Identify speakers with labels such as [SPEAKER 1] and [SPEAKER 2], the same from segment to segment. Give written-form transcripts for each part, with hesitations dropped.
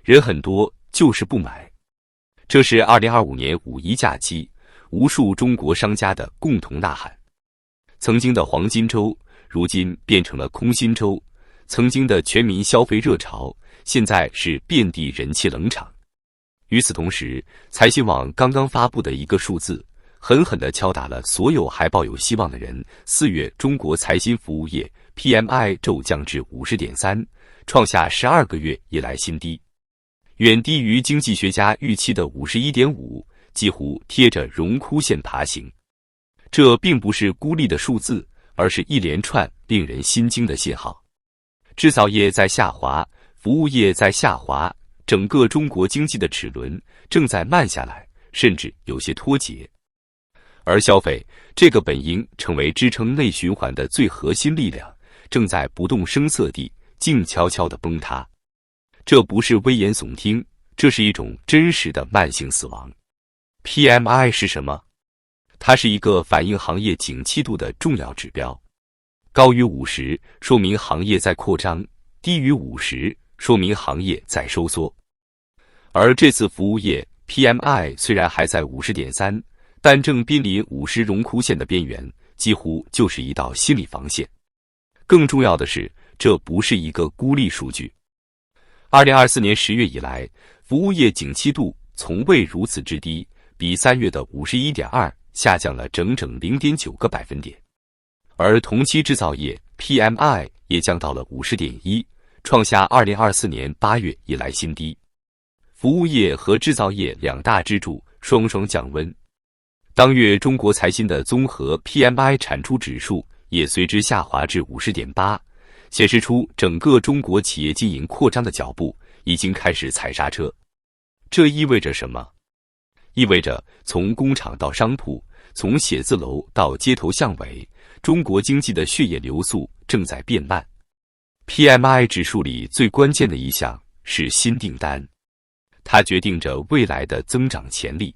[SPEAKER 1] 人很多，就是不买。这是2025年五一假期无数中国商家的共同呐喊。曾经的黄金周，如今变成了空心周；曾经的全民消费热潮，现在是遍地人气冷场。与此同时，财新网刚刚发布的一个数字，狠狠地敲打了所有还抱有希望的人。4月中国财新服务业 PMI 骤降至 50.3， 创下12个月以来新低，远低于经济学家预期的 51.5， 几乎贴着荣枯线爬行。这并不是孤立的数字，而是一连串令人心惊的信号。制造业在下滑，服务业在下滑，整个中国经济的齿轮正在慢下来，甚至有些脱节。而消费这个本应成为支撑内循环的最核心力量，正在不动声色地静悄悄地崩塌。这不是危言耸听，这是一种真实的慢性死亡。PMI 是什么？它是一个反映行业景气度的重要指标。高于50说明行业在扩张，低于50说明行业在收缩。而这次服务业 PMI 虽然还在 50.3， 但正濒临50荣枯线的边缘，几乎就是一道心理防线。更重要的是，这不是一个孤立数据。2024年10月以来，服务业景气度从未如此之低，比3月的 51.2 下降了整整 0.9个百分点。而同期制造业 PMI 也降到了 50.1， 创下2024年8月以来新低。服务业和制造业两大支柱双双降温。当月中国财新的综合 PMI 产出指数也随之下滑至 50.8， 显示出整个中国企业经营扩张的脚步已经开始踩刹车。这意味着什么？意味着从工厂到商铺，从写字楼到街头巷尾，中国经济的血液流速正在变慢。PMI 指数里最关键的一项是新订单，它决定着未来的增长潜力。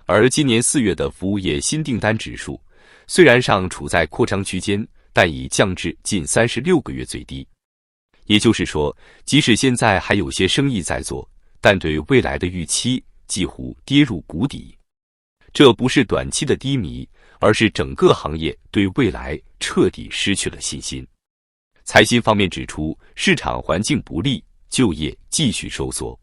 [SPEAKER 1] 而今年4月的服务业新订单指数虽然尚处在扩张区间，但已降至近36个月最低。也就是说，即使现在还有些生意在做，但对未来的预期几乎跌入谷底。这不是短期的低迷，而是整个行业对未来彻底失去了信心。财新方面指出，市场环境不利，就业继续收缩。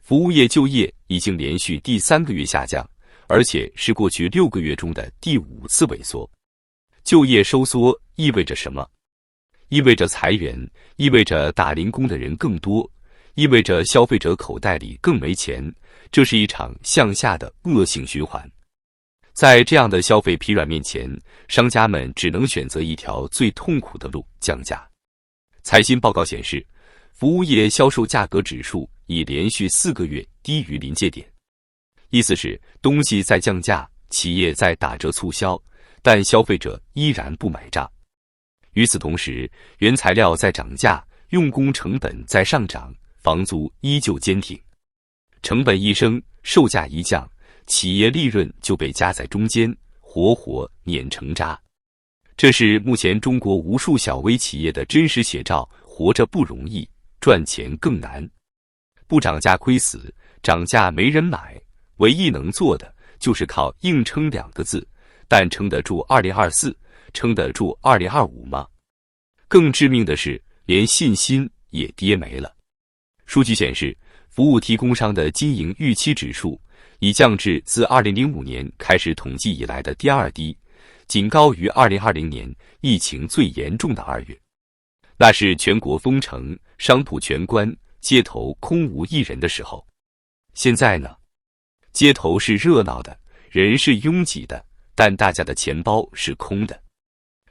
[SPEAKER 1] 服务业就业已经连续第3个月下降，而且是过去6个月中的第5次萎缩。就业收缩意味着什么？意味着裁员，意味着打零工的人更多，意味着消费者口袋里更没钱。这是一场向下的恶性循环。在这样的消费疲软面前，商家们只能选择一条最痛苦的路，降价。财新报告显示，服务业销售价格指数已连续4个月低于临界点。意思是，东西在降价，企业在打折促销，但消费者依然不买账。与此同时，原材料在涨价，用工成本在上涨，房租依旧坚挺。成本一升，售价一降，企业利润就被夹在中间，活活碾成渣。这是目前中国无数小微企业的真实写照，活着不容易，赚钱更难。不涨价亏死，涨价没人买，唯一能做的就是靠硬撑2个字，但撑得住2024，撑得住2025吗？更致命的是，连信心也跌没了。数据显示，服务提供商的经营预期指数已降至自2005年开始统计以来的第2低，仅高于2020年疫情最严重的2月。那是全国封城，商铺全关，街头空无一人的时候。现在呢？街头是热闹的，人是拥挤的，但大家的钱包是空的。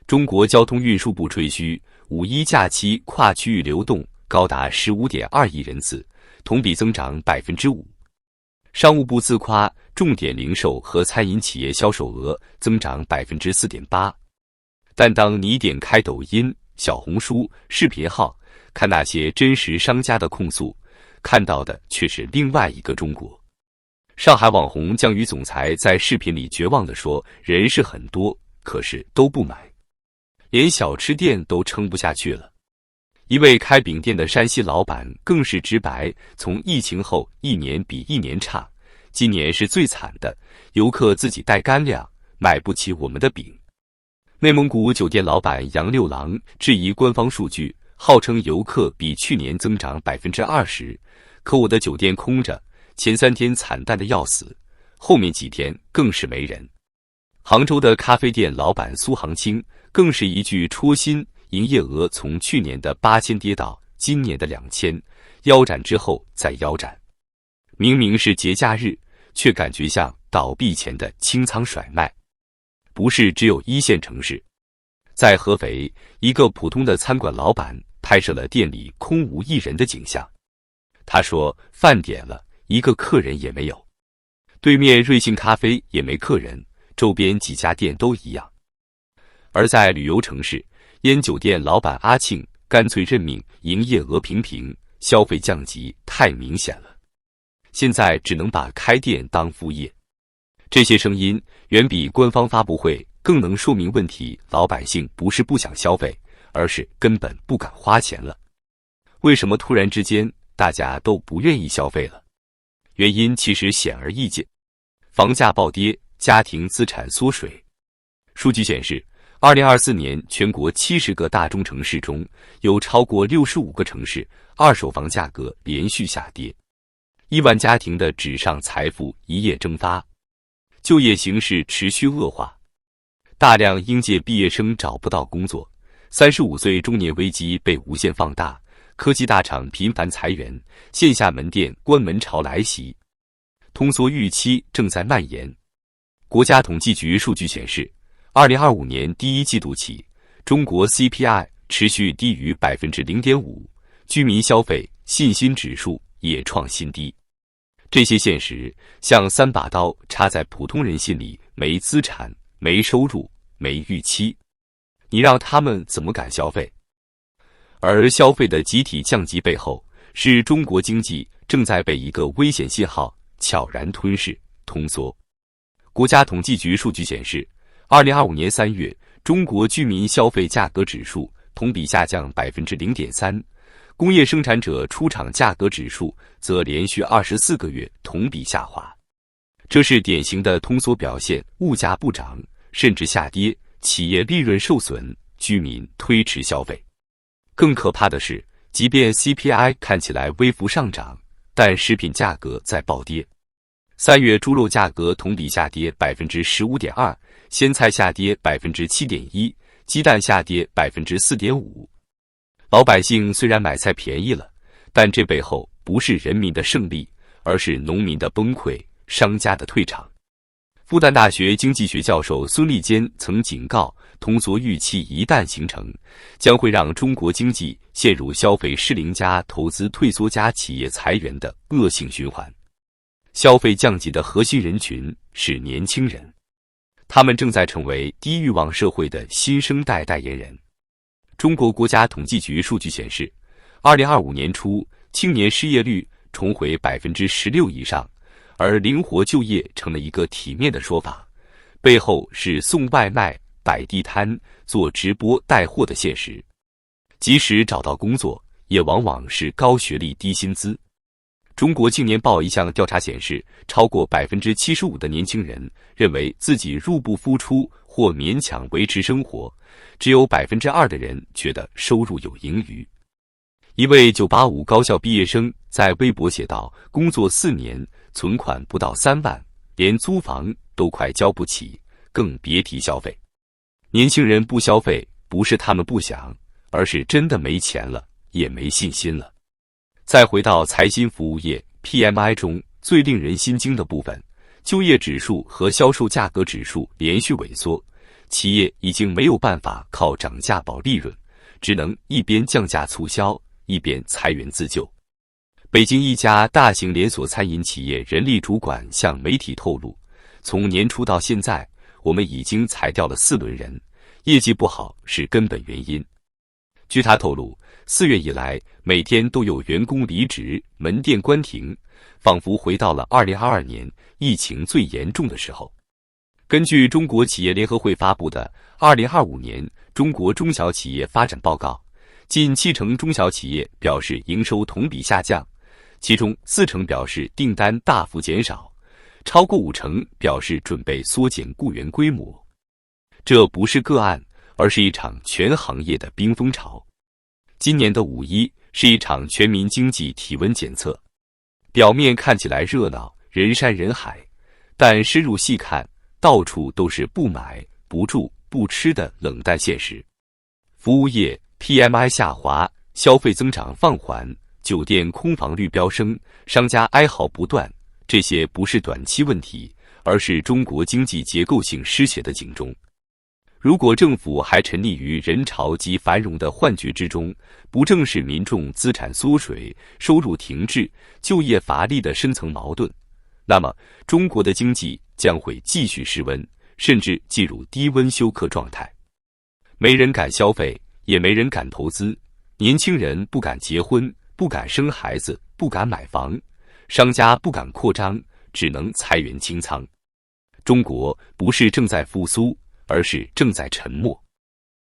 [SPEAKER 1] 中国交通运输部吹嘘，五一假期跨区域流动高达 15.2 亿人次，同比增长 5%。商务部自夸重点零售和餐饮企业销售额增长 4.8%。但当你点开抖音、小红书、视频号，看那些真实商家的控诉，看到的却是另外一个中国。上海网红江宇总裁在视频里绝望地说，人是很多，可是都不买，连小吃店都撑不下去了。一位开饼店的山西老板更是直白，从疫情后一年比一年差，今年是最惨的，游客自己带干粮，买不起我们的饼。内蒙古酒店老板杨六郎质疑官方数据，号称游客比去年增长20%，可我的酒店空着，前3天惨淡的要死，后面几天更是没人。杭州的咖啡店老板苏航清更是一句戳心，营业额从去年的8000跌到今年的2000，腰斩之后再腰斩。明明是节假日，却感觉像倒闭前的清仓甩卖。不是只有1线城市，在合肥，一个普通的餐馆老板拍摄了店里空无一人的景象。他说，饭点了，一个客人也没有。对面瑞幸咖啡也没客人，周边几家店都一样。而在旅游城市，烟酒店老板阿庆干脆认命，营业额平平，消费降级太明显了，现在只能把开店当副业。这些声音远比官方发布会更能说明问题，老百姓不是不想消费，而是根本不敢花钱了。为什么突然之间大家都不愿意消费了？原因其实显而易见，房价暴跌，家庭资产缩水。数据显示，2024年全国70个大中城市中，有超过65个城市二手房价格连续下跌，1万家庭的纸上财富一夜蒸发。就业形势持续恶化，大量应届毕业生找不到工作，35岁中年危机被无限放大，科技大厂频繁裁员，线下门店关门潮来袭，通缩预期正在蔓延。国家统计局数据显示，2025年第1季度起，中国 CPI 持续低于0.5%，居民消费信心指数也创新低。这些现实像3把刀插在普通人心里，没资产、没收入、没预期，你让他们怎么敢消费？而消费的集体降级背后，是中国经济正在被一个危险信号悄然吞噬、通缩。国家统计局数据显示，2025年3月，中国居民消费价格指数同比下降0.3%。工业生产者出厂价格指数则连续24个月同比下滑，这是典型的通缩表现，物价不涨，甚至下跌，企业利润受损，居民推迟消费。更可怕的是，即便 CPI 看起来微幅上涨，但食品价格在暴跌。3月猪肉价格同比下跌15.2%，鲜菜下跌7.1%，鸡蛋下跌4.5%。老百姓虽然买菜便宜了，但这背后不是人民的胜利，而是农民的崩溃、商家的退场。复旦大学经济学教授孙立坚曾警告，通缩预期一旦形成，将会让中国经济陷入消费失灵加投资退缩加企业裁员的恶性循环。消费降级的核心人群是年轻人，他们正在成为低欲望社会的新生代代言人。中国国家统计局数据显示，2025年初，青年失业率重回16%以上，而灵活就业成了一个体面的说法，背后是送外卖、摆地摊、做直播带货的现实。即使找到工作，也往往是高学历低薪资。中国青年报一项调查显示，超过75%的年轻人认为自己入不敷出或勉强维持生活，只有2%的人觉得收入有盈余。一位985高校毕业生在微博写道：“工作4年，存款不到3万，连租房都快交不起，更别提消费。”年轻人不消费，不是他们不想，而是真的没钱了，也没信心了。再回到财新服务业 PMI 中最令人心惊的部分，就业指数和销售价格指数连续萎缩，企业已经没有办法靠涨价保利润，只能一边降价促销，一边裁员自救。北京一家大型连锁餐饮企业人力主管向媒体透露，从年初到现在，我们已经裁掉了4轮人，业绩不好是根本原因。据他透露，4月以来，每天都有员工离职，门店关停，仿佛回到了2022年疫情最严重的时候。根据中国企业联合会发布的《2025年中国中小企业发展报告》，近70%中小企业表示营收同比下降，其中40%表示订单大幅减少，超过50%表示准备缩减雇员规模。这不是个案，而是一场全行业的冰封潮。今年的5·1是一场全民经济体温检测，表面看起来热闹，人山人海，但深入细看，到处都是不买、不住、不吃的冷淡现实。服务业 PMI 下滑，消费增长放缓，酒店空房率飙升，商家哀嚎不断，这些不是短期问题，而是中国经济结构性失血的警钟。如果政府还沉溺于人潮及繁荣的幻觉之中，不正视民众资产缩水、收入停滞、就业乏力的深层矛盾，那么中国的经济将会继续失温，甚至进入低温休克状态。没人敢消费，也没人敢投资，年轻人不敢结婚，不敢生孩子，不敢买房，商家不敢扩张，只能裁员清仓。中国不是正在复苏，而是正在沉没。